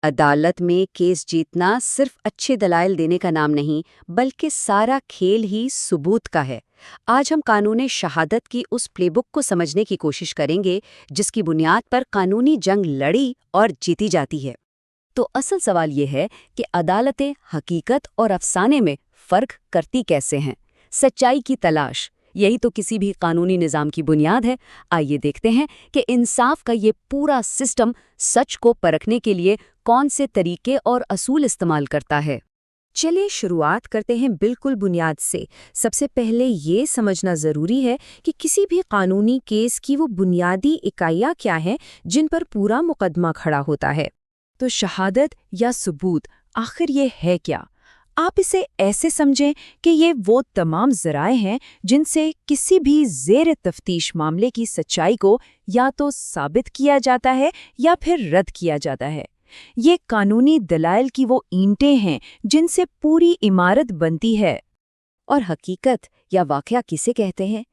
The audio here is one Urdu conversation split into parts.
عدالت میں کیس جیتنا صرف اچھے دلائل دینے کا نام نہیں، بلکہ سارا کھیل ہی ثبوت کا ہے۔ آج ہم قانون شہادت کی اس پلے بک کو سمجھنے کی کوشش کریں گے جس کی بنیاد پر قانونی جنگ لڑی اور جیتی جاتی ہے۔ تو اصل سوال یہ ہے کہ عدالتیں حقیقت اور افسانے میں فرق کرتی کیسے ہیں؟ سچائی کی تلاش، یہی تو کسی بھی قانونی نظام کی بنیاد ہے۔ آئیے دیکھتے ہیں کہ انصاف کا یہ پورا سسٹم سچ کو پرکھنے کے لیے کون سے طریقے اور اصول استعمال کرتا ہے۔ چلیے شروعات کرتے ہیں بالکل بنیاد سے۔ سب سے پہلے یہ سمجھنا ضروری ہے کہ کسی بھی قانونی کیس کی وہ بنیادی اکائیاں کیا ہیں جن پر پورا مقدمہ کھڑا ہوتا ہے۔ تو شہادت یا ثبوت آخر یہ ہے کیا؟ آپ اسے ایسے سمجھیں کہ یہ وہ تمام ذرائع ہیں جن سے کسی بھی زیر تفتیش معاملے کی سچائی کو یا تو ثابت کیا جاتا ہے یا پھر رد کیا جاتا ہے۔ یہ قانونی دلائل کی وہ اینٹیں ہیں جن سے پوری عمارت بنتی ہے۔ اور حقیقت یا واقعہ کسے کہتے ہیں؟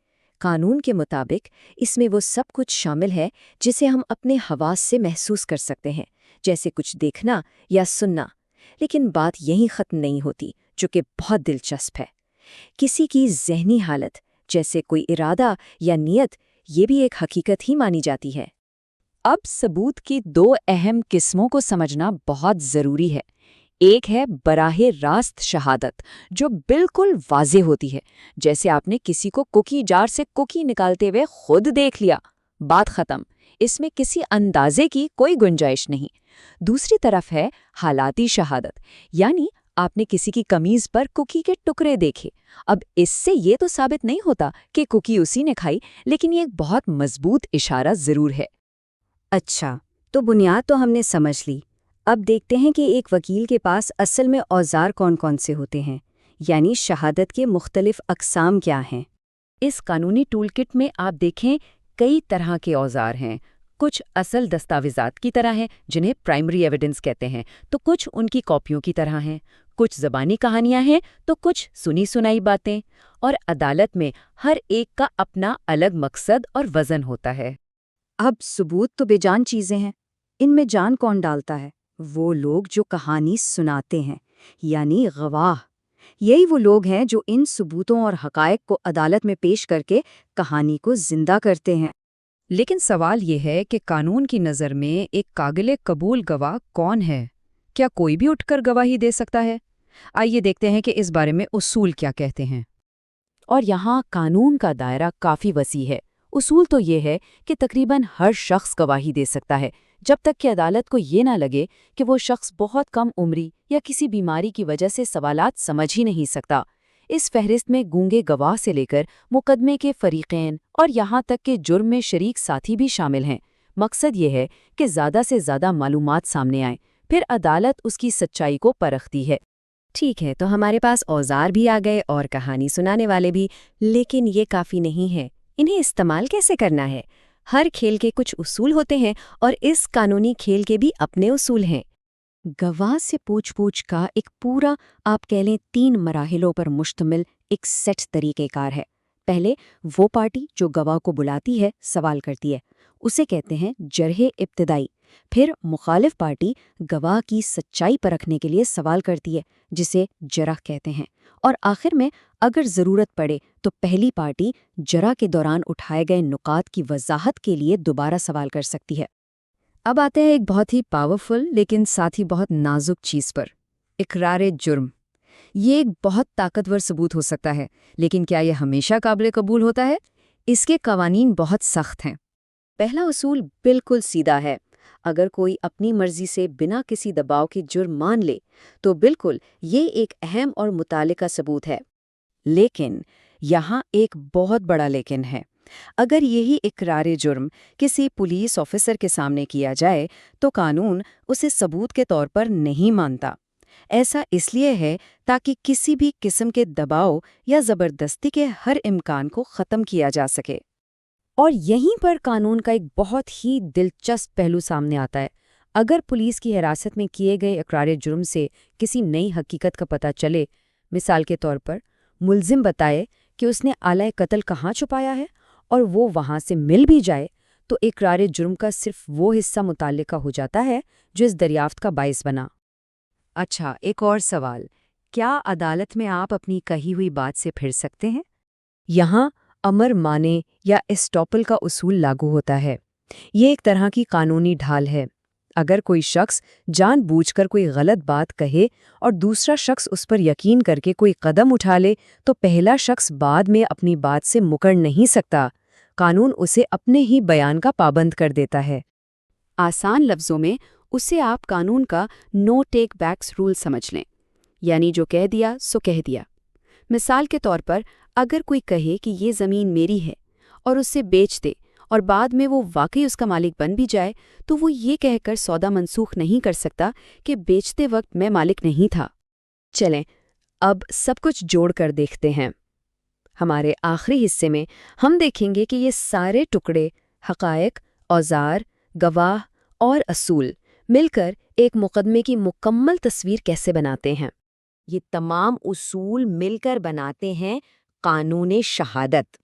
قانون کے مطابق اس میں وہ سب کچھ شامل ہے جسے ہم اپنے حواس سے محسوس کر سکتے ہیں، جیسے کچھ دیکھنا یا سننا۔ لیکن بات یہیں ختم نہیں ہوتی، جو کہ بہت دلچسپ ہے۔ کسی کی ذہنی حالت، جیسے کوئی ارادہ یا نیت، یہ بھی ایک حقیقت ہی مانی جاتی ہے۔ اب ثبوت کی دو اہم قسموں کو سمجھنا بہت ضروری ہے۔ ایک ہے براہ راست شہادت، جو بالکل واضح ہوتی ہے، جیسے آپ نے کسی کو کوکی جار سے کوکی نکالتے ہوئے خود دیکھ لیا، بات ختم، اس میں کسی اندازے کی کوئی گنجائش نہیں۔ دوسری طرف ہے حالاتی شہادت، یعنی آپ نے کسی کی قمیض پر کوکی کے ٹکڑے دیکھے۔ اب اس سے یہ تو ثابت نہیں ہوتا کہ کوکی اسی نے کھائی، لیکن یہ ایک بہت مضبوط اشارہ ضرور ہے۔ اچھا، تو بنیاد تو ہم نے سمجھ لی۔ اب دیکھتے ہیں کہ ایک وکیل کے پاس اصل میں اوزار کون کون سے ہوتے ہیں، یعنی شہادت کے مختلف اقسام کیا ہیں۔ اس قانونی ٹول کٹ میں آپ دیکھیں کئی طرح کے اوزار ہیں۔ کچھ اصل دستاویزات کی طرح ہیں جنہیں پرائمری ایویڈنس کہتے ہیں، تو کچھ ان کی کاپیوں کی طرح ہیں، کچھ زبانی کہانیاں ہیں تو کچھ سنی سنائی باتیں، اور عدالت میں ہر ایک کا اپنا الگ مقصد اور وزن ہوتا ہے۔ اب ثبوت تو بے جان چیزیں ہیں، ان میں جان کون ڈالتا ہے؟ وہ لوگ جو کہانی سناتے ہیں، یعنی گواہ۔ یہی وہ لوگ ہیں جو ان ثبوتوں اور حقائق کو عدالت میں پیش کر کے کہانی کو زندہ کرتے ہیں۔ لیکن سوال یہ ہے کہ قانون کی نظر میں ایک قابل قبول گواہ کون ہے؟ کیا کوئی بھی اٹھ کر گواہی دے سکتا ہے؟ آئیے دیکھتے ہیں کہ اس بارے میں اصول کیا کہتے ہیں۔ اور یہاں قانون کا دائرہ کافی وسیع ہے۔ اصول تو یہ ہے کہ تقریباً ہر شخص گواہی دے سکتا ہے، جب تک کہ عدالت کو یہ نہ لگے کہ وہ شخص بہت کم عمری یا کسی بیماری کی وجہ سے سوالات سمجھ ہی نہیں سکتا۔ اس فہرست میں گونگے گواہ سے لے کر مقدمے کے فریقین اور یہاں تک کہ جرم میں شریک ساتھی بھی شامل ہیں۔ مقصد یہ ہے کہ زیادہ سے زیادہ معلومات سامنے آئیں، پھر عدالت اس کی سچائی کو پرکھتی ہے۔ ٹھیک ہے، تو ہمارے پاس اوزار بھی آ گئے اور کہانی سنانے والے بھی، لیکن یہ کافی نہیں ہے۔ انہیں استعمال کیسے کرنا ہے؟ ہر کھیل کے کچھ اصول ہوتے ہیں اور اس قانونی کھیل کے بھی اپنے اصول ہیں۔ گواہ سے پوچھ کا ایک پورا، آپ کہہ لیں 3 مراحلوں پر مشتمل ایک سیٹ طریقہ کار ہے۔ پہلے وہ پارٹی جو گواہ کو بلاتی ہے سوال کرتی ہے، اسے کہتے ہیں جرح ابتدائی۔ پھر مخالف پارٹی گواہ کی سچائی پرکھنے کے لیے سوال کرتی ہے، جسے جرح کہتے ہیں۔ اور آخر میں اگر ضرورت پڑے تو پہلی پارٹی جرح کے دوران اٹھائے گئے نکات کی وضاحت کے لیے دوبارہ سوال کر سکتی ہے۔ اب آتے ہیں ایک بہت ہی پاورفل لیکن ساتھ ہی بہت نازک چیز پر، اقرار جرم۔ یہ ایک بہت طاقتور ثبوت ہو سکتا ہے، لیکن کیا یہ ہمیشہ قابل قبول ہوتا ہے؟ اس کے قوانین بہت سخت ہیں۔ پہلا اصول بالکل سیدھا ہے، اگر کوئی اپنی مرضی سے بنا کسی دباؤ کے جرم مان لے تو بالکل یہ ایک اہم اور متعلقہ ثبوت ہے۔ لیکن یہاں ایک بہت بڑا لیکن ہے۔ اگر یہی اقرار جرم کسی پولیس آفیسر کے سامنے کیا جائے تو قانون اسے ثبوت کے طور پر نہیں مانتا۔ ایسا اس لیے ہے تاکہ کسی بھی قسم کے دباؤ یا زبردستی کے ہر امکان کو ختم کیا جا سکے۔ اور یہیں پر قانون کا ایک بہت ہی دلچسپ پہلو سامنے آتا ہے۔ اگر پولیس کی حراست میں کیے گئے اقرار جرم سے کسی نئی حقیقت کا پتہ چلے، مثال کے طور پر ملزم بتائے کہ اس نے آلہ قتل کہاں چھپایا ہے اور وہ وہاں سے مل بھی جائے، تو اقرار جرم کا صرف وہ حصہ متعلقہ ہو جاتا ہے جو اس دریافت کا باعث بنا۔ اچھا، ایک اور سوال، کیا عدالت میں آپ اپنی کہی ہوئی بات سے پھر سکتے ہیں؟ یہاں امر مانے یا اسٹاپل کا اصول لاگو ہوتا ہے۔ یہ ایک طرح کی قانونی ڈھال ہے۔ اگر کوئی شخص جان بوجھ کر کوئی غلط بات کہے اور دوسرا شخص اس پر یقین کر کے کوئی قدم اٹھا لے تو پہلا شخص بعد میں اپنی بات سے مکر نہیں سکتا۔ قانون اسے اپنے ہی بیان کا پابند کر دیتا ہے۔ آسان لفظوں میں اسے آپ قانون کا نو ٹیک بیکس رول سمجھ لیں، یعنی جو کہہ دیا سو کہہ دیا۔ مثال کے طور پر اگر کوئی کہے کہ یہ زمین میری ہے اور اسے بیچ دے اور بعد میں وہ واقعی اس کا مالک بن بھی جائے تو وہ یہ کہہ کر سودا منسوخ نہیں کر سکتا کہ بیچتے وقت میں مالک نہیں تھا۔ چلیں اب سب کچھ جوڑ کر دیکھتے ہیں۔ ہمارے آخری حصے میں ہم دیکھیں گے کہ یہ سارے ٹکڑے، حقائق، اوزار، گواہ اور اصول مل کر ایک مقدمے کی مکمل تصویر کیسے بناتے ہیں۔ یہ تمام اصول مل کر بناتے ہیں قانون شہادت۔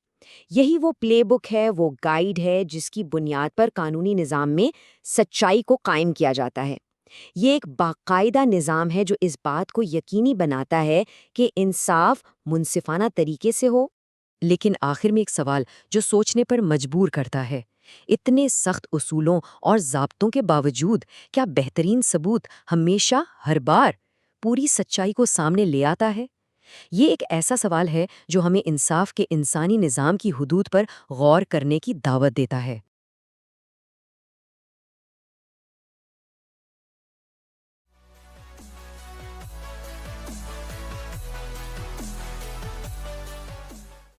یہی وہ پلے بک ہے، وہ گائیڈ ہے جس کی بنیاد پر قانونی نظام میں سچائی کو قائم کیا جاتا ہے۔ یہ ایک باقاعدہ نظام ہے جو اس بات کو یقینی بناتا ہے کہ انصاف منصفانہ طریقے سے ہو۔ لیکن آخر میں ایک سوال جو سوچنے پر مجبور کرتا ہے، اتنے سخت اصولوں اور ضابطوں کے باوجود کیا بہترین ثبوت ہمیشہ ہر بار پوری سچائی کو سامنے لے آتا ہے؟ یہ ایک ایسا سوال ہے جو ہمیں انصاف کے انسانی نظام کی حدود پر غور کرنے کی دعوت دیتا ہے۔